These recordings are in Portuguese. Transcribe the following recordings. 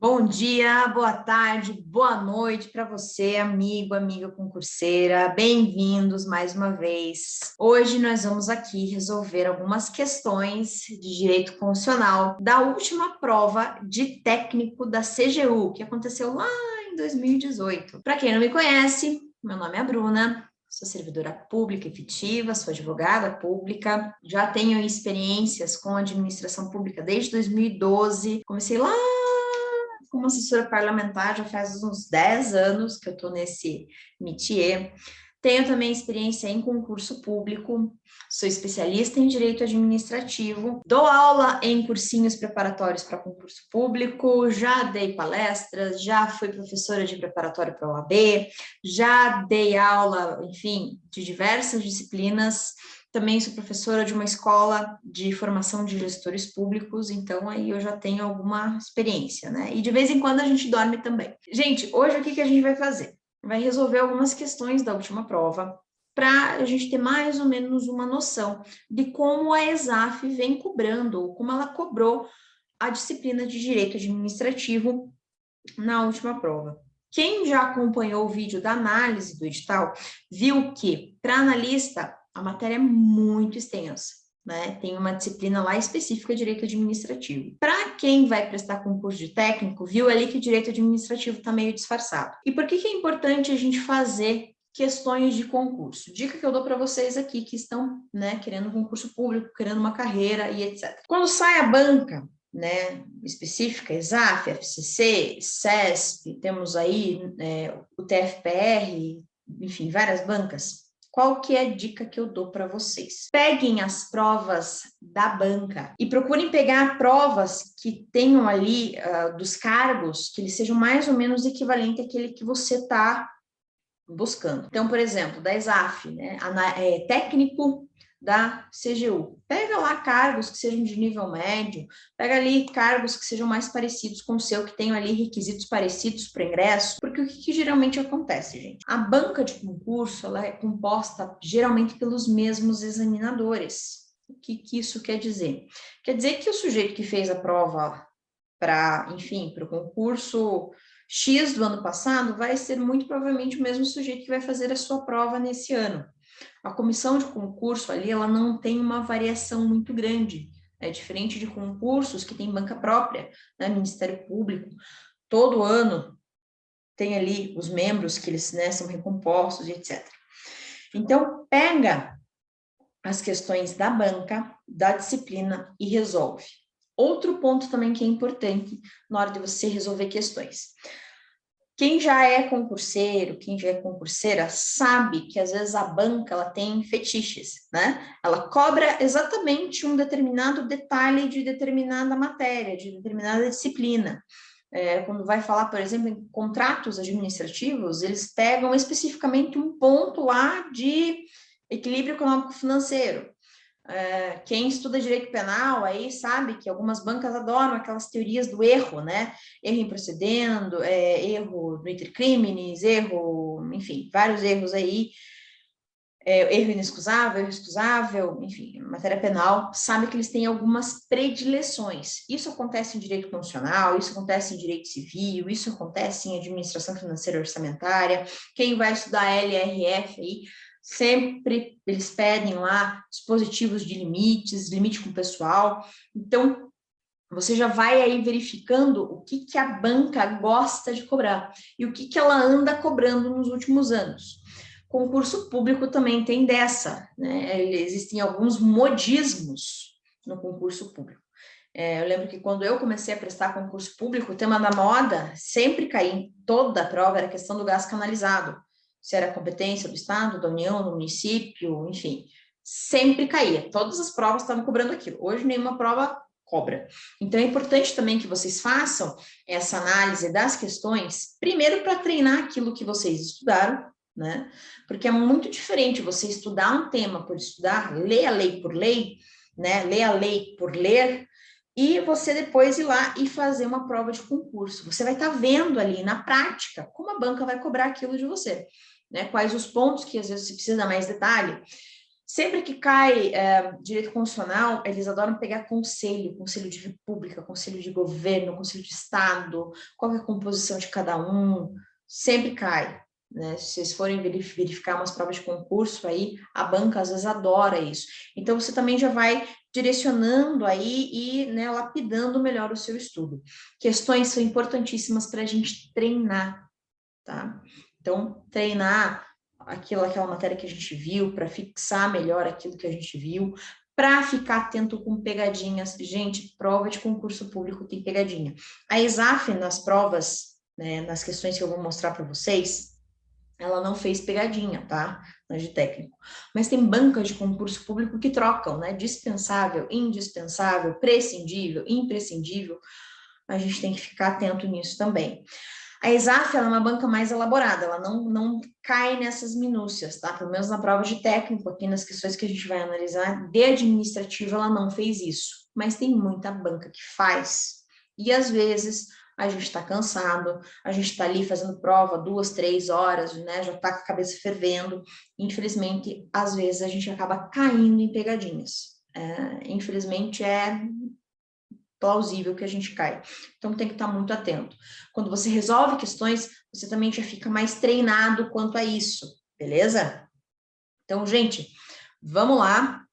Bom dia, boa tarde, boa noite para você, amigo, amiga concurseira. Bem-vindos mais uma vez. Hoje nós vamos aqui resolver algumas questões de direito constitucional da última prova de técnico da CGU, que aconteceu lá em 2018. Para quem não me conhece, meu nome é Bruna. Sou servidora pública efetiva, sou advogada pública, já tenho experiências com administração pública desde 2012. Comecei lá como assessora parlamentar, já faz uns 10 anos que eu estou nesse métier. Tenho também experiência em concurso público, sou especialista em direito administrativo, dou aula em cursinhos preparatórios para concurso público, já dei palestras, já fui professora de preparatório para a OAB, já dei aula, enfim, de diversas disciplinas. Também sou professora de uma escola de formação de gestores públicos, então aí eu já tenho alguma experiência, né? E de vez em quando a gente dorme também. Gente, hoje o que a gente vai fazer? Vai resolver algumas questões da última prova, para a gente ter mais ou menos uma noção de como a ESAF vem cobrando, ou como ela cobrou a disciplina de direito administrativo na última prova. Quem já acompanhou o vídeo da análise do edital, viu que, para analista, a matéria é muito extensa, né? Tem uma disciplina lá específica de direito administrativo. Para quem vai prestar concurso de técnico, viu ali que o direito administrativo está meio disfarçado. E por que é importante a gente fazer questões de concurso? Dica que eu dou para vocês aqui que estão, né, querendo um concurso público, querendo uma carreira e etc. Quando sai a banca, né, específica, ESAF, FCC, CESP, temos aí o TFPR, enfim, várias bancas. Qual que é a dica que eu dou para vocês? Peguem as provas da banca e procurem pegar provas que tenham ali dos cargos, que eles sejam mais ou menos equivalente àquele que você está buscando. Então, por exemplo, da ESAF, né, técnico da CGU. Pega lá cargos que sejam de nível médio, pega ali cargos que sejam mais parecidos com o seu, que tenham ali requisitos parecidos para ingresso, porque o que geralmente acontece, gente? A banca de concurso, ela é composta geralmente pelos mesmos examinadores. O que isso quer dizer? Quer dizer que o sujeito que fez a prova para, enfim, para o concurso X do ano passado, vai ser muito provavelmente o mesmo sujeito que vai fazer a sua prova nesse ano. A comissão de concurso ali, ela não tem uma variação muito grande, é diferente de concursos que tem banca própria, né, Ministério Público, todo ano tem ali os membros que eles, né, são recompostos e etc. Então, pega as questões da banca, da disciplina e resolve. Outro ponto também que é importante na hora de você resolver questões. Quem já é concurseiro, quem já é concurseira, sabe que às vezes a banca ela tem fetiches, né? Ela cobra exatamente um determinado detalhe de determinada matéria, de determinada disciplina. Quando vai falar, por exemplo, em contratos administrativos, eles pegam especificamente um ponto lá de equilíbrio econômico-financeiro. Quem estuda direito penal aí sabe que algumas bancas adoram aquelas teorias do erro, né? Erro improcedendo, erro no iter criminis, erro, enfim, vários erros aí, erro inexcusável, erro excusável, enfim, matéria penal, sabe que eles têm algumas predileções. Isso acontece em direito constitucional, isso acontece em direito civil, isso acontece em administração financeira orçamentária. Quem vai estudar LRF aí, sempre eles pedem lá dispositivos de limites, limite com o pessoal. Então, você já vai aí verificando o que a banca gosta de cobrar e o que ela anda cobrando nos últimos anos. Concurso público também tem dessa, né? Existem alguns modismos no concurso público. Eu lembro que quando eu comecei a prestar concurso público, o tema da moda sempre caía em toda a prova, era a questão do gás canalizado. Se era competência do Estado, da União, do município, enfim, sempre caía. Todas as provas estavam cobrando aquilo. Hoje nenhuma prova cobra. Então é importante também que vocês façam essa análise das questões, primeiro para treinar aquilo que vocês estudaram, né? Porque é muito diferente você estudar um tema por estudar, ler a lei por lei, né? Ler a lei por ler, e você depois ir lá e fazer uma prova de concurso. Você vai estar vendo ali na prática como a banca vai cobrar aquilo de você, né? Quais os pontos que às vezes você precisa dar mais detalhe. Sempre que cai direito constitucional, eles adoram pegar conselho de república, conselho de governo, conselho de estado, qual é a composição de cada um, sempre cai, né? Se vocês forem verificar umas provas de concurso aí, a banca às vezes adora isso. Então, você também já vai direcionando aí e, né, lapidando melhor o seu estudo. Questões são importantíssimas para a gente treinar, tá? Então, treinar aquela matéria que a gente viu, para fixar melhor aquilo que a gente viu, para ficar atento com pegadinhas. Gente, prova de concurso público tem pegadinha. A ESAF, nas provas, né, nas questões que eu vou mostrar para vocês, ela não fez pegadinha, tá? De técnico. Mas tem bancas de concurso público que trocam, né? Dispensável, indispensável, prescindível, imprescindível. A gente tem que ficar atento nisso também. A ESAF ela é uma banca mais elaborada, ela não cai nessas minúcias, tá? Pelo menos na prova de técnico, aqui nas questões que a gente vai analisar, de administrativo ela não fez isso, mas tem muita banca que faz. E às vezes a gente está cansado, a gente está ali fazendo prova 2, 3 horas, né? Já está com a cabeça fervendo. Infelizmente, às vezes a gente acaba caindo em pegadinhas. Infelizmente, é plausível que a gente cai. Então, tem que estar muito atento. Quando você resolve questões, você também já fica mais treinado quanto a isso, beleza? Então, gente, vamos lá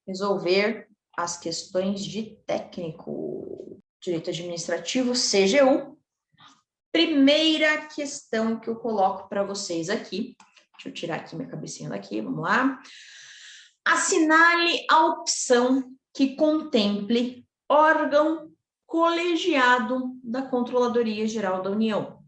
resolver as questões de técnico. Direito administrativo, CGU. Primeira questão que eu coloco para vocês aqui. Deixa eu tirar aqui minha cabecinha daqui, vamos lá. Assinale a opção que contemple órgão colegiado da Controladoria Geral da União.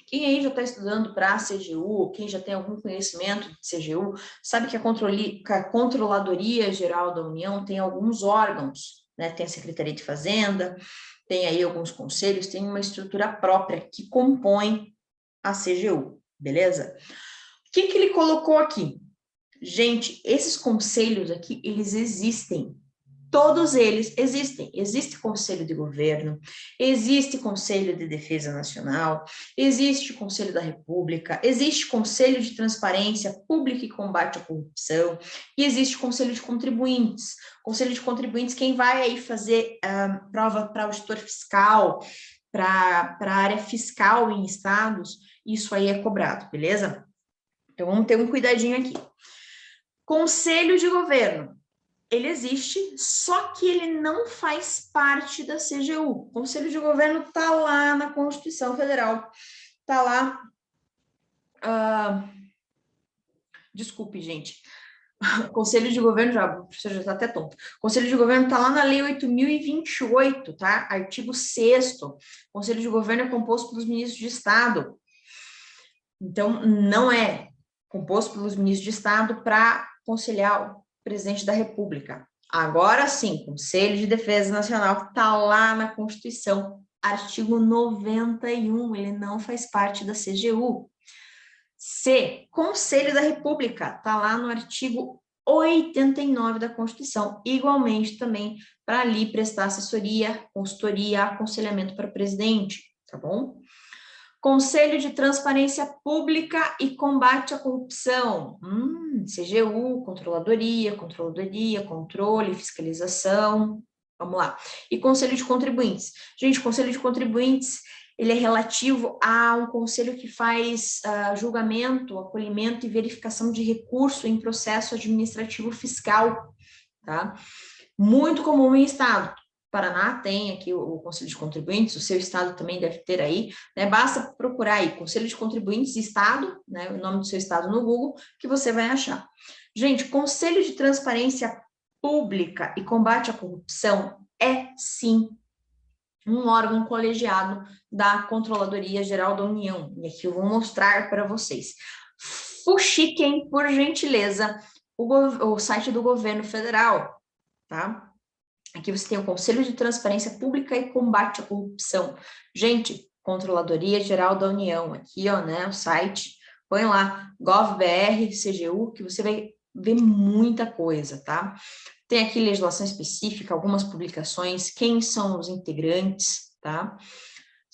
Quem aí já está estudando para a CGU, quem já tem algum conhecimento de CGU, sabe que a Controladoria Geral da União tem alguns órgãos, né? Tem a Secretaria de Fazenda, tem aí alguns conselhos, tem uma estrutura própria que compõe a CGU, beleza? O que ele colocou aqui? Gente, esses conselhos aqui, eles existem. Todos eles existem. Existe Conselho de Governo, existe Conselho de Defesa Nacional, existe Conselho da República, existe Conselho de Transparência Pública e Combate à Corrupção, e existe Conselho de Contribuintes. Conselho de Contribuintes, quem vai aí fazer prova para auditor fiscal, para a área fiscal em estados, isso aí é cobrado, beleza? Então, vamos ter um cuidadinho aqui. Conselho de Governo. Ele existe, só que ele não faz parte da CGU. O Conselho de Governo está lá na Constituição Federal. Está lá... desculpe, gente. O Conselho de Governo, o professor já está até tonto. O Conselho de Governo está lá na Lei 8.028, tá? Artigo 6º. O Conselho de Governo é composto pelos ministros de Estado. Então, não é composto pelos ministros de Estado para conciliar o presidente da República. Agora sim, Conselho de Defesa Nacional, que está lá na Constituição, artigo 91, ele não faz parte da CGU. C, Conselho da República, está lá no artigo 89 da Constituição, igualmente também para ali prestar assessoria, consultoria, aconselhamento para o presidente, tá bom? Conselho de Transparência Pública e Combate à Corrupção, CGU, Controladoria, controle, fiscalização, vamos lá. E Conselho de Contribuintes. Gente, Conselho de Contribuintes, ele é relativo a um conselho que faz julgamento, acolhimento e verificação de recurso em processo administrativo fiscal, tá? Muito comum em estado. Paraná tem aqui o Conselho de Contribuintes, o seu estado também deve ter aí, né? Basta procurar aí, Conselho de Contribuintes Estado, né? O nome do seu estado no Google, que você vai achar. Gente, Conselho de Transparência Pública e Combate à Corrupção é, sim, um órgão colegiado da Controladoria Geral da União. E aqui eu vou mostrar para vocês. Fuxiquem, por gentileza, o site do governo federal, tá? Aqui você tem o Conselho de Transparência Pública e Combate à Corrupção. Gente, Controladoria Geral da União, aqui, ó, né, o site, põe lá, gov.br, CGU, que você vai ver muita coisa, tá? Tem aqui legislação específica, algumas publicações, quem são os integrantes, tá?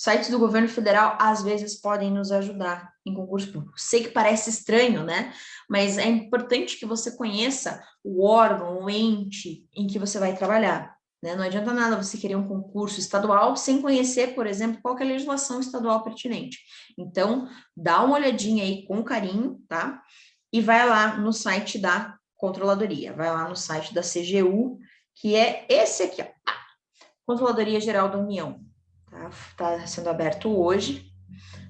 Sites do governo federal, às vezes, podem nos ajudar em concurso público. Sei que parece estranho, né? Mas é importante que você conheça o órgão, o ente em que você vai trabalhar, né? Não adianta nada você querer um concurso estadual sem conhecer, por exemplo, qual que é a legislação estadual pertinente. Então, dá uma olhadinha aí com carinho, tá? E vai lá no site da Controladoria, vai lá no site da CGU, que é esse aqui, ó, Controladoria Geral da União. Tá sendo aberto hoje.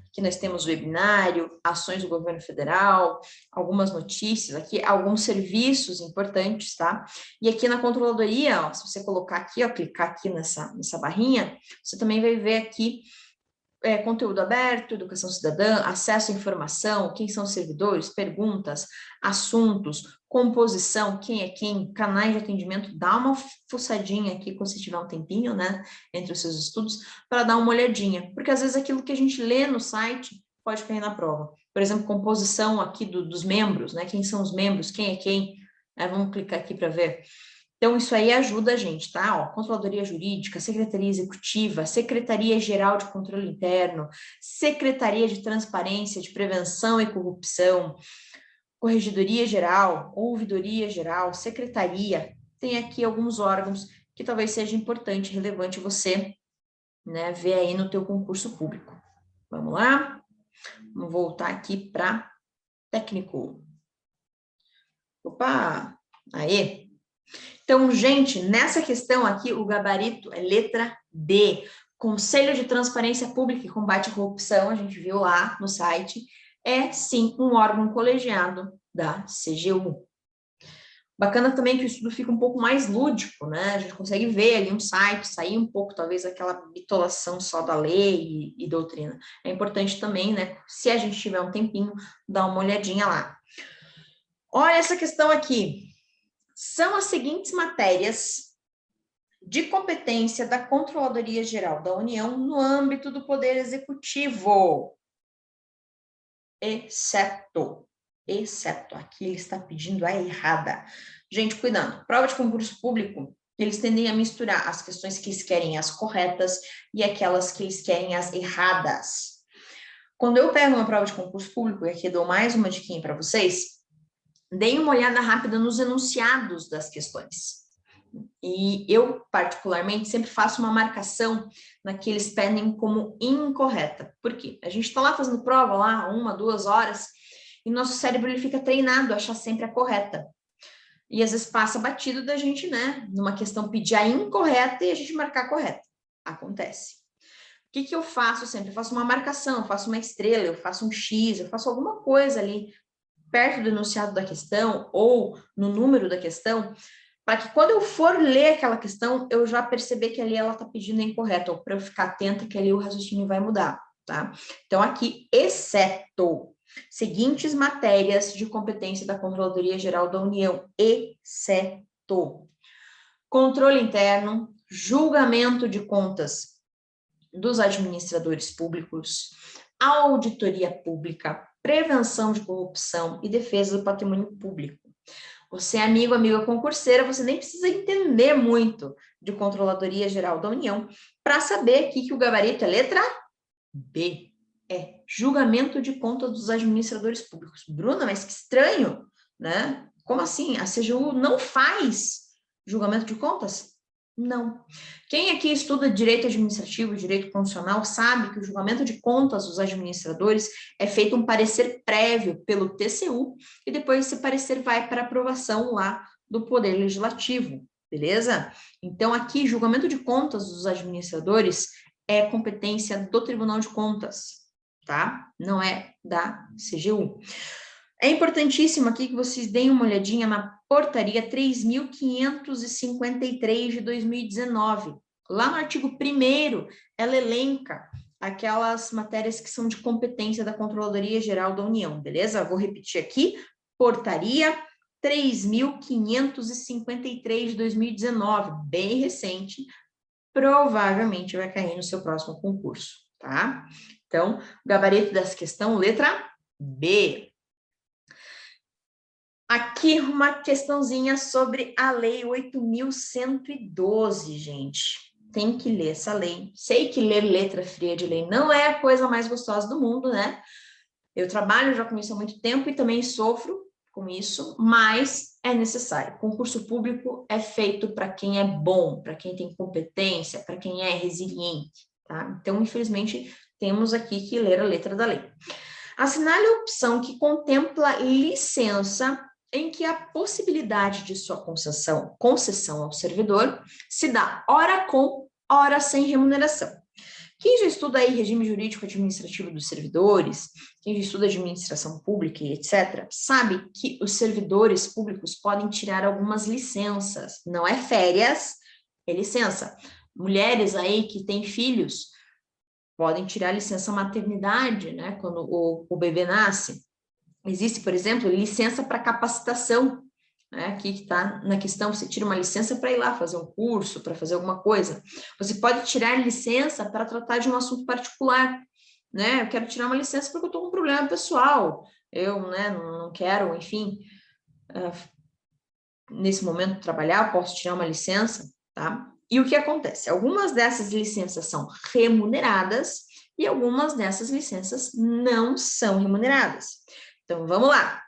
Aqui nós temos webinário, ações do governo federal, algumas notícias aqui, alguns serviços importantes, tá? E aqui na controladoria, ó, se você colocar aqui, ó, clicar aqui nessa barrinha, você também vai ver aqui conteúdo aberto, educação cidadã, acesso à informação, quem são os servidores, perguntas, assuntos, composição, quem é quem, canais de atendimento, dá uma fuçadinha aqui quando você tiver um tempinho, né, entre os seus estudos, para dar uma olhadinha, porque às vezes aquilo que a gente lê no site pode cair na prova. Por exemplo, composição aqui dos membros, né, quem são os membros, quem é quem, vamos clicar aqui para ver. Então, isso aí ajuda a gente, tá? Ó, Controladoria Jurídica, Secretaria Executiva, Secretaria Geral de Controle Interno, Secretaria de Transparência, de Prevenção e Corrupção, Corregedoria Geral, Ouvidoria Geral, Secretaria. Tem aqui alguns órgãos que talvez seja importante, relevante você, né, ver aí no teu concurso público. Vamos lá? Vamos voltar aqui para técnico. Opa! Aê! Então, gente, nessa questão aqui, o gabarito é letra D. Conselho de Transparência Pública e Combate à Corrupção, a gente viu lá no site, é sim um órgão colegiado da CGU. Bacana também que o estudo fica um pouco mais lúdico, né? A gente consegue ver ali um site, sair um pouco, talvez, daquela bitolação só da lei e doutrina. É importante também, né? Se a gente tiver um tempinho, dar uma olhadinha lá. Olha essa questão aqui. São as seguintes matérias de competência da Controladoria Geral da União no âmbito do Poder Executivo, exceto, aqui ele está pedindo a errada. Gente, cuidado, prova de concurso público, eles tendem a misturar as questões que eles querem as corretas e aquelas que eles querem as erradas. Quando eu pego uma prova de concurso público, e aqui dou mais uma diquinha para vocês, deem uma olhada rápida nos enunciados das questões. E eu, particularmente, sempre faço uma marcação na que eles pedem como incorreta. Por quê? A gente está lá fazendo prova, lá, 1, 2 horas, e nosso cérebro ele fica treinado a achar sempre a correta. E às vezes passa batido da gente, né? Numa questão pedir a incorreta e a gente marcar a correta. Acontece. O que eu faço sempre? Eu faço uma marcação, eu faço uma estrela, eu faço um X, eu faço alguma coisa ali perto do enunciado da questão ou no número da questão, para que quando eu for ler aquela questão, eu já perceber que ali ela está pedindo incorreto, ou para eu ficar atenta que ali o raciocínio vai mudar, tá? Então, aqui, exceto seguintes matérias de competência da Controladoria Geral da União, exceto controle interno, julgamento de contas dos administradores públicos, auditoria pública, prevenção de corrupção e defesa do patrimônio público. Você é amiga concurseira, você nem precisa entender muito de Controladoria Geral da União para saber aqui que o gabarito é letra B. É julgamento de contas dos administradores públicos. Bruna, mas que estranho, né? Como assim? A CGU não faz julgamento de contas? Não. Quem aqui estuda direito administrativo, direito constitucional, sabe que o julgamento de contas dos administradores é feito um parecer prévio pelo TCU e depois esse parecer vai para aprovação lá do Poder Legislativo, beleza? Então, aqui, julgamento de contas dos administradores é competência do Tribunal de Contas, tá? Não é da CGU. É importantíssimo aqui que vocês deem uma olhadinha na portaria 3.553 de 2019. Lá no artigo 1º, ela elenca aquelas matérias que são de competência da Controladoria Geral da União, beleza? Vou repetir aqui, portaria 3.553 de 2019, bem recente, provavelmente vai cair no seu próximo concurso, tá? Então, gabarito dessa questão, letra B. Aqui uma questãozinha sobre a Lei 8.112, gente. tem que ler essa lei. Sei que ler letra fria de lei não é a coisa mais gostosa do mundo, né? Eu trabalho já com isso há muito tempo e também sofro com isso, mas é necessário. Concurso público é feito para quem é bom, para quem tem competência, para quem é resiliente, tá? Então, infelizmente, temos aqui que ler a letra da lei. Assinale a opção que contempla licença em que a possibilidade de sua concessão ao servidor se dá ora com, ora sem remuneração. Quem já estuda aí regime jurídico administrativo dos servidores, quem já estuda administração pública e etc., sabe que os servidores públicos podem tirar algumas licenças. Não é férias, é licença. Mulheres aí que têm filhos podem tirar licença maternidade, né, quando o bebê nasce. Existe, por exemplo, licença para capacitação, né? Aqui que está na questão, você tira uma licença para ir lá fazer um curso, para fazer alguma coisa. Você pode tirar licença para tratar de um assunto particular, né? Eu quero tirar uma licença porque eu estou com um problema pessoal, eu, né, não quero, enfim, nesse momento trabalhar, posso tirar uma licença, tá? E o que acontece? Algumas dessas licenças são remuneradas e algumas dessas licenças não são remuneradas. Então, vamos lá.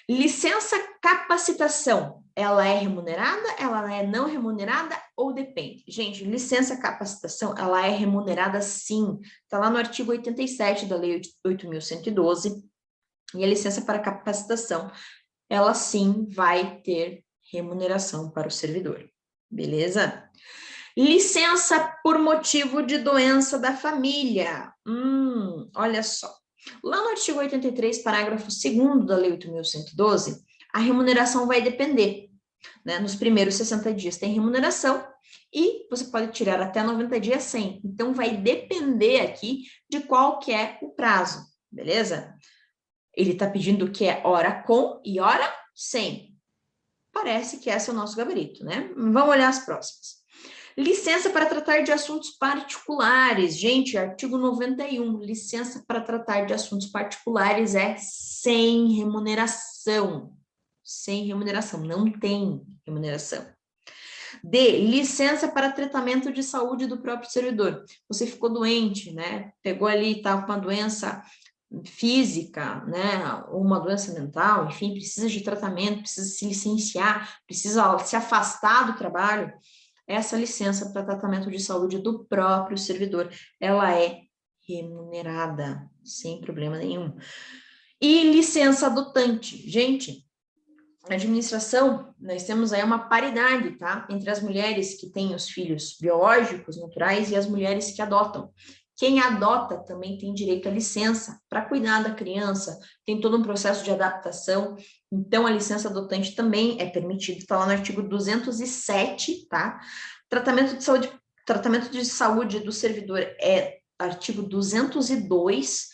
Licença capacitação, ela é remunerada, ela é não remunerada ou depende? Gente, licença capacitação, ela é remunerada sim. Está lá no artigo 87 da Lei 8.112. E a licença para capacitação, ela sim vai ter remuneração para o servidor. Beleza? Licença por motivo de doença da família. Olha só. Lá no artigo 83, parágrafo 2º da Lei 8.112, a remuneração vai depender, né? Nos primeiros 60 dias tem remuneração e você pode tirar até 90 dias sem. Então, vai depender aqui de qual que é o prazo, beleza? Ele está pedindo que é hora com e hora sem. Parece que esse é o nosso gabarito, né? Vamos olhar as próximas. Licença para tratar de assuntos particulares. Gente, artigo 91, licença para tratar de assuntos particulares é sem remuneração. Sem remuneração, não tem remuneração. D, licença para tratamento de saúde do próprio servidor. Você ficou doente, né? Pegou ali, tá com uma doença física, né, ou uma doença mental, enfim, precisa de tratamento, precisa se licenciar, precisa se afastar do trabalho. Essa licença para tratamento de saúde do próprio servidor, ela é remunerada, sem problema nenhum. E licença adotante. Gente, na administração, nós temos aí uma paridade, tá? Entre as mulheres que têm os filhos biológicos, naturais, e as mulheres que adotam. Quem adota também tem direito à licença para cuidar da criança, tem todo um processo de adaptação, então a licença adotante também é permitida, está lá no artigo 207, tá? Tratamento de saúde do servidor é artigo 202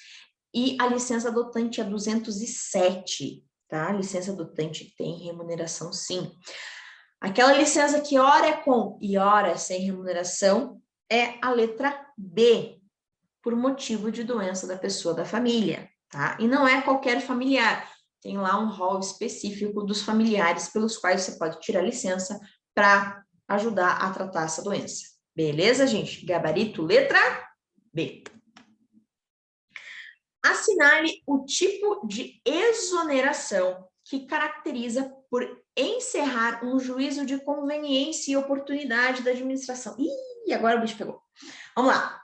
e a licença adotante é 207, tá? A licença adotante tem remuneração, sim. Aquela licença que ora é com e ora é sem remuneração é a letra B, por motivo de doença da pessoa da família, tá? E não é qualquer familiar, tem lá um rol específico dos familiares pelos quais você pode tirar licença para ajudar a tratar essa doença. Beleza, gente? Gabarito, letra B. Assinale o tipo de exoneração que caracteriza por encerrar um juízo de conveniência e oportunidade da administração. Ih, agora o bicho pegou. Vamos lá.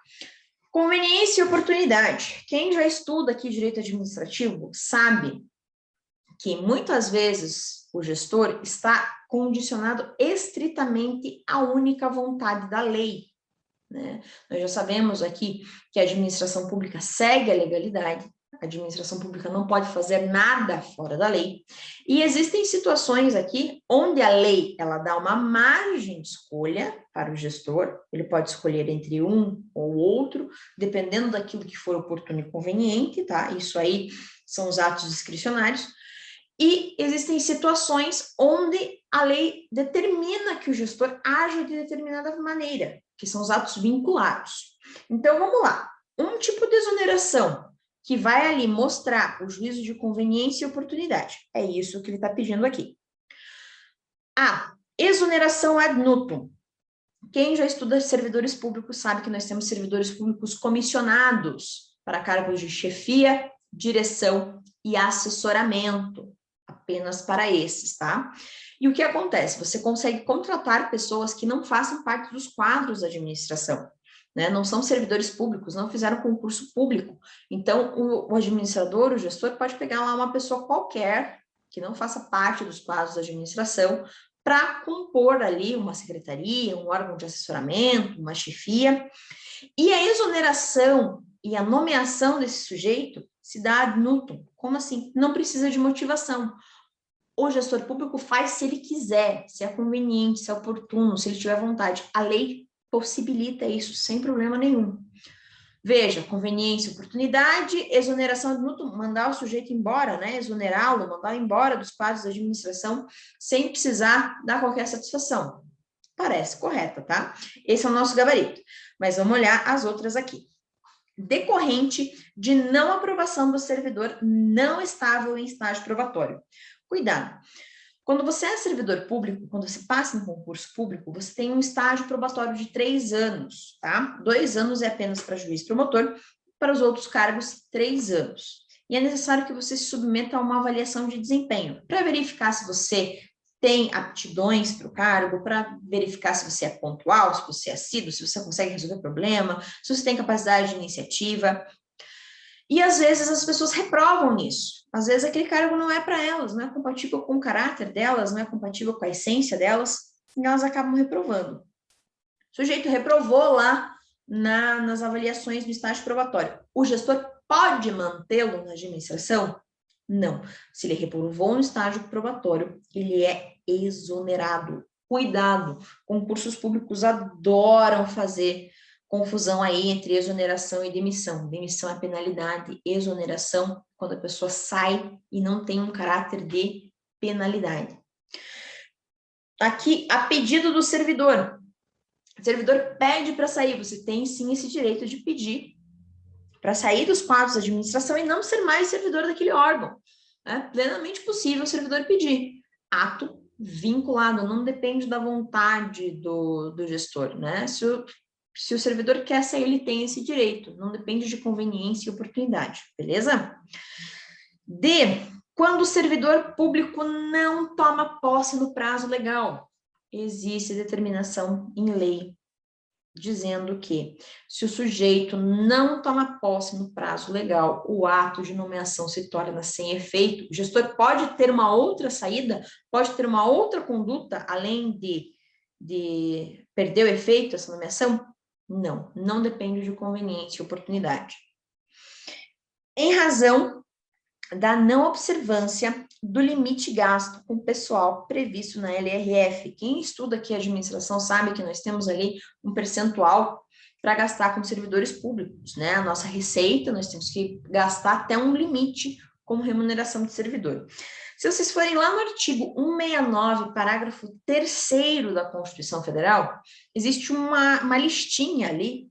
Conveniência e oportunidade. Quem já estuda aqui direito administrativo sabe que muitas vezes o gestor está condicionado estritamente à única vontade da lei, né? Nós já sabemos aqui que a administração pública segue a legalidade, a administração pública não pode fazer nada fora da lei, e existem situações aqui onde a lei ela dá uma margem de escolha para o gestor, ele pode escolher entre um ou outro, dependendo daquilo que for oportuno e conveniente, tá? Isso aí são os atos discricionários, e existem situações onde a lei determina que o gestor age de determinada maneira, que são os atos vinculados. Então, vamos lá. Um tipo de exoneração que vai ali mostrar o juízo de conveniência e oportunidade. É isso que ele está pedindo aqui. A exoneração ad nutum. Quem já estuda servidores públicos sabe que nós temos servidores públicos comissionados para cargos de chefia, direção e assessoramento, apenas para esses, tá? E o que acontece? Você consegue contratar pessoas que não façam parte dos quadros da administração, né? Não são servidores públicos, não fizeram concurso público. Então, o administrador, o gestor, pode pegar lá uma pessoa qualquer que não faça parte dos quadros da administração para compor ali uma secretaria, um órgão de assessoramento, uma chefia. E a exoneração e a nomeação desse sujeito se dá ad nutum. Como assim? Não precisa de motivação. O gestor público faz se ele quiser, se é conveniente, se é oportuno, se ele tiver vontade. A lei possibilita isso sem problema nenhum. Veja, conveniência, oportunidade, exoneração ad nutum, mandar o sujeito embora, né? Exonerá-lo, mandar embora dos quadros da administração sem precisar dar qualquer satisfação. Parece correta, tá? Esse é o nosso gabarito. Mas vamos olhar as outras aqui. Decorrente de não aprovação do servidor não estável em estágio probatório. Cuidado. Quando você é servidor público, quando você passa no concurso público, você tem um estágio probatório de 3 anos, tá? 2 anos é apenas para juiz promotor, para os outros cargos, 3 anos. E é necessário que você se submeta a uma avaliação de desempenho, para verificar se você tem aptidões para o cargo, para verificar se você é pontual, se você é assíduo, se você consegue resolver problema, se você tem capacidade de iniciativa. E às vezes as pessoas reprovam nisso. Às vezes aquele cargo não é para elas, não é compatível com o caráter delas, não é compatível com a essência delas, e elas acabam reprovando. O sujeito reprovou lá nas avaliações do estágio probatório. O gestor pode mantê-lo na administração? Não. Se ele reprovou no estágio probatório, ele é exonerado. Cuidado, concursos públicos adoram fazer confusão aí entre exoneração e demissão. Demissão é penalidade, exoneração quando a pessoa sai e não tem um caráter de penalidade. Aqui, a pedido do servidor. O servidor pede para sair, você tem sim esse direito de pedir para sair dos quadros da administração e não ser mais servidor daquele órgão. É plenamente possível o servidor pedir. Ato vinculado, não depende da vontade do gestor, né? Se o servidor quer sair, ele tem esse direito, não depende de conveniência e oportunidade, beleza? D, quando o servidor público não toma posse no prazo legal, existe determinação em lei dizendo que se o sujeito não toma posse no prazo legal, o ato de nomeação se torna sem efeito, o gestor pode ter uma outra saída, pode ter uma outra conduta, além de perder o efeito dessa nomeação? Não, não depende de conveniência e oportunidade. Em razão da não observância do limite gasto com pessoal previsto na LRF. Quem estuda aqui a administração sabe que nós temos ali um percentual para gastar com servidores públicos, né? A nossa receita, nós temos que gastar até um limite como remuneração de servidor. Se vocês forem lá no artigo 169, parágrafo 3º da Constituição Federal, existe uma listinha ali,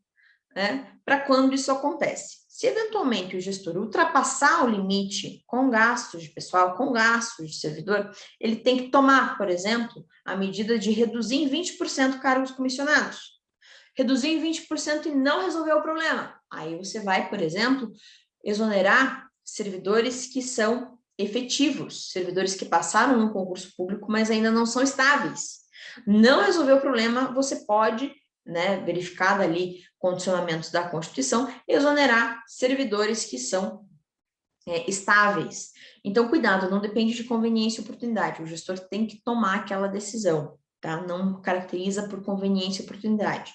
né, para quando isso acontece. Se eventualmente o gestor ultrapassar o limite com gastos de pessoal, com gastos de servidor, ele tem que tomar, por exemplo, a medida de reduzir em 20% cargos comissionados. Reduzir em 20% e não resolver o problema. Aí você vai, por exemplo, exonerar servidores que são efetivos, servidores que passaram no concurso público, mas ainda não são estáveis. Não resolveu o problema, você pode, né, verificado ali condicionamentos da Constituição, exonerar servidores que são estáveis. Então, cuidado, não depende de conveniência e oportunidade, o gestor tem que tomar aquela decisão, tá? Não caracteriza por conveniência e oportunidade.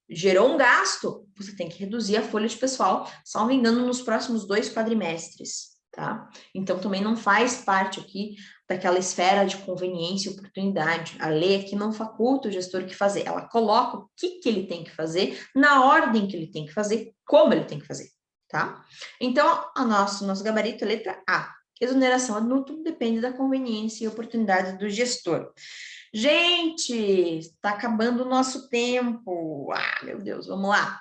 Gerou um gasto, você tem que reduzir a folha de pessoal, salvo engano, nos próximos 2 quadrimestres, tá? Então, também não faz parte aqui daquela esfera de conveniência e oportunidade. A lei aqui não faculta o gestor o que fazer, ela coloca o que ele tem que fazer, na ordem que ele tem que fazer, como ele tem que fazer, tá? Então, nosso gabarito é letra A. Exoneração ad nutum depende da conveniência e oportunidade do gestor. Gente, está acabando o nosso tempo. Ah, meu Deus, vamos lá.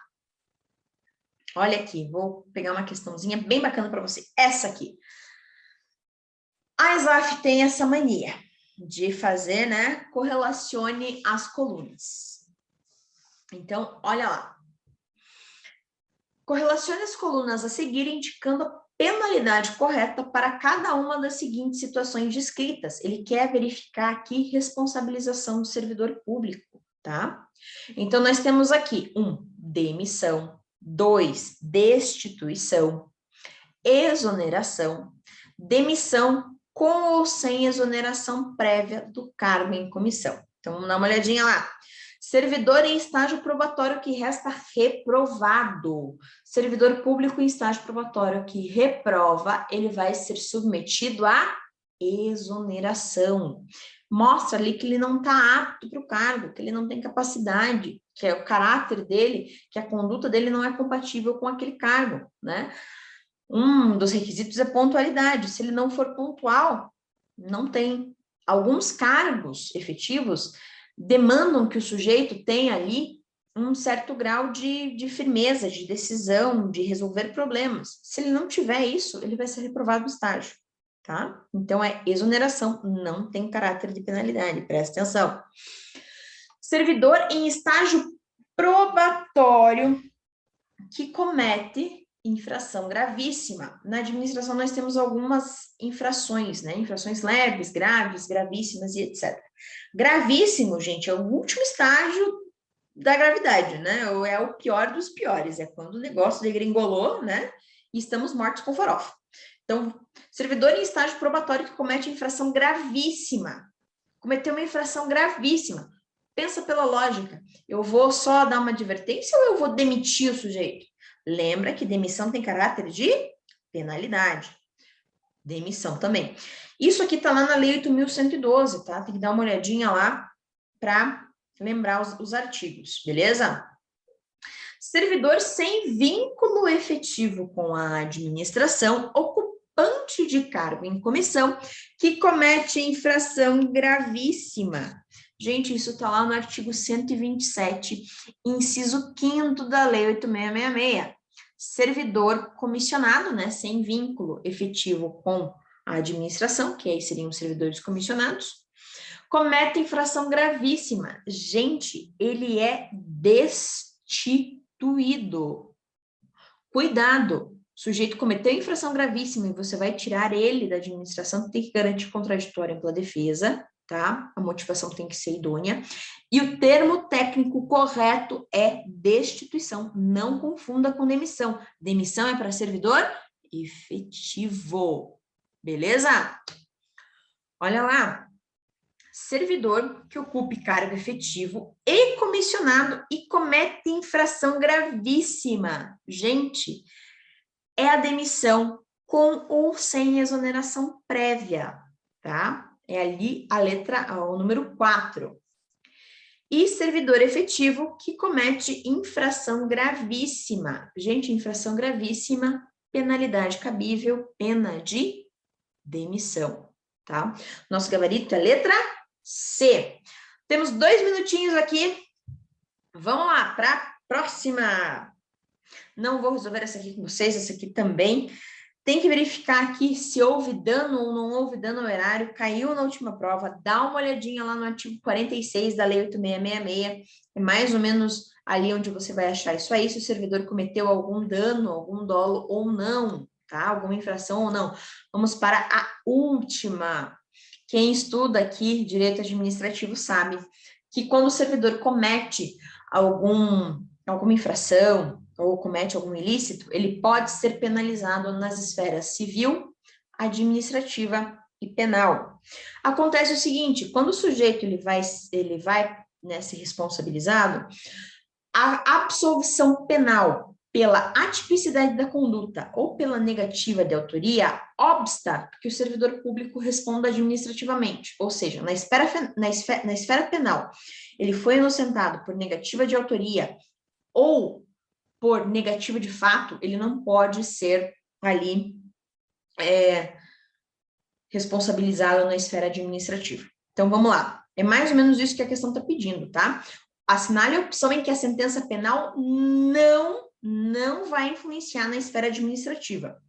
Olha aqui, vou pegar uma questãozinha bem bacana para você. Essa aqui. A ESAF tem essa mania de fazer, né? Correlacione as colunas. Então, olha lá. Correlacione as colunas a seguir, indicando a penalidade correta para cada uma das seguintes situações descritas. Ele quer verificar aqui responsabilização do servidor público, tá? Então, nós temos aqui 1, demissão, 2, destituição, exoneração, demissão com ou sem exoneração prévia do cargo em comissão. Então, vamos dar uma olhadinha lá. Servidor em estágio probatório que resta reprovado. Servidor público em estágio probatório que reprova, ele vai ser submetido à exoneração. Mostra ali que ele não está apto para o cargo, que ele não tem capacidade, que é o caráter dele, que a conduta dele não é compatível com aquele cargo, né? Um dos requisitos é pontualidade. Se ele não for pontual, não tem. Alguns cargos efetivos demandam que o sujeito tenha ali um certo grau de firmeza, de decisão, de resolver problemas. Se ele não tiver isso, ele vai ser reprovado no estágio, tá? Então, é exoneração, não tem caráter de penalidade, presta atenção. Servidor em estágio probatório que comete infração gravíssima. Na administração, nós temos algumas infrações, né? Infrações leves, graves, gravíssimas e etc. Gravíssimo, gente, é o último estágio da gravidade, né? Ou é o pior dos piores, é quando o negócio degringolou, né? E estamos mortos com farofa. Então, servidor em estágio probatório que comete infração gravíssima. Cometeu uma infração gravíssima. Pensa pela lógica. Eu vou só dar uma advertência ou eu vou demitir o sujeito? Lembra que demissão tem caráter de penalidade. Demissão também. Isso aqui está lá na Lei 8.112, tá? Tem que dar uma olhadinha lá para lembrar os artigos, beleza? Servidor sem vínculo efetivo com a administração, ocupante de cargo em comissão, que comete infração gravíssima. Gente, isso está lá no artigo 127, inciso 5º da Lei 8.666. Servidor comissionado, né, sem vínculo efetivo com a administração, que aí seriam os servidores comissionados, comete infração gravíssima. Gente, ele é destituído. Cuidado! O sujeito cometeu infração gravíssima e você vai tirar ele da administração, tem que garantir contraditório ampla defesa, tá? A motivação tem que ser idônea. E o termo técnico correto é destituição. Não confunda com demissão. Demissão é para servidor efetivo. Beleza? Olha lá. Servidor que ocupe cargo efetivo e comissionado e comete infração gravíssima. Gente, é a demissão com ou sem exoneração prévia, tá? É ali a letra, o número 4. E servidor efetivo que comete infração gravíssima. Gente, infração gravíssima, penalidade cabível, pena de demissão, tá? Nosso gabarito é letra C. Temos 2 minutinhos aqui. Vamos lá para a próxima. Não vou resolver essa aqui com vocês, essa aqui também. Tem que verificar aqui se houve dano ou não houve dano ao erário, caiu na última prova, dá uma olhadinha lá no artigo 46 da Lei 8.666, é mais ou menos ali onde você vai achar isso aí, se o servidor cometeu algum dano, algum dolo ou não, tá? Alguma infração ou não. Vamos para a última. Quem estuda aqui direito administrativo sabe que quando o servidor comete alguma infração, ou comete algum ilícito, ele pode ser penalizado nas esferas civil, administrativa e penal. Acontece o seguinte, quando o sujeito ele vai né, ser responsabilizado, a absolvição penal pela atipicidade da conduta ou pela negativa de autoria obsta que o servidor público responda administrativamente, ou seja, na esfera penal, ele foi inocentado por negativa de autoria ou por negativa de fato, ele não pode ser ali responsabilizado na esfera administrativa. Então, vamos lá. É mais ou menos isso que a questão está pedindo, tá? Assinale a opção em que a sentença penal não vai influenciar na esfera administrativa.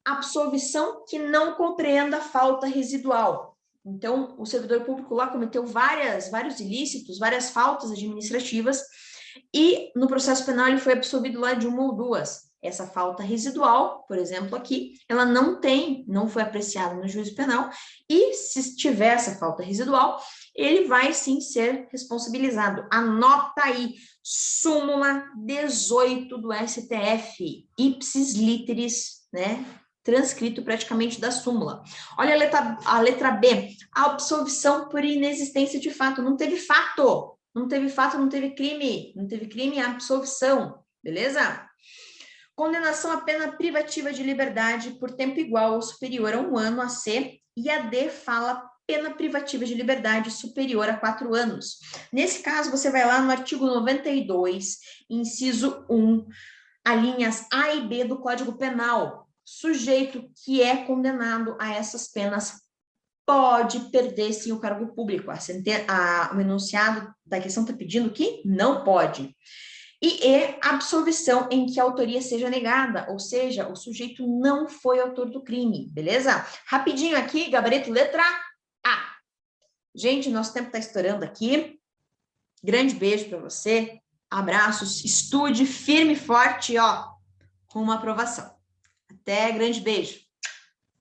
Absolvição que não compreenda a falta residual. Então, o servidor público lá cometeu vários ilícitos, várias faltas administrativas, E no processo penal ele foi absolvido lá de uma ou duas. Essa falta residual, por exemplo, aqui, ela não foi apreciada no juízo penal, e se tiver essa falta residual, ele vai sim ser responsabilizado. Anota aí, súmula 18 do STF, ipsis literis, né? Transcrito praticamente da súmula. Olha a letra B, a absolvição por inexistência de fato. Não teve fato, não teve fato, não teve crime. Não teve crime, a absolvição, beleza? Condenação à pena privativa de liberdade por tempo igual ou superior a 1 ano, a C, e a D fala pena privativa de liberdade superior a 4 anos. Nesse caso, você vai lá no artigo 92, inciso 1, alíneas A e B do Código Penal. Sujeito que é condenado a essas penas pode perder, sim, o cargo público. O enunciado da questão está pedindo que não pode. E absolvição em que a autoria seja negada, ou seja, o sujeito não foi autor do crime, beleza? Rapidinho aqui, gabarito letra A. Gente, nosso tempo está estourando aqui. Grande beijo para você. Abraços, estude firme e forte, ó, com uma aprovação. Até, grande beijo.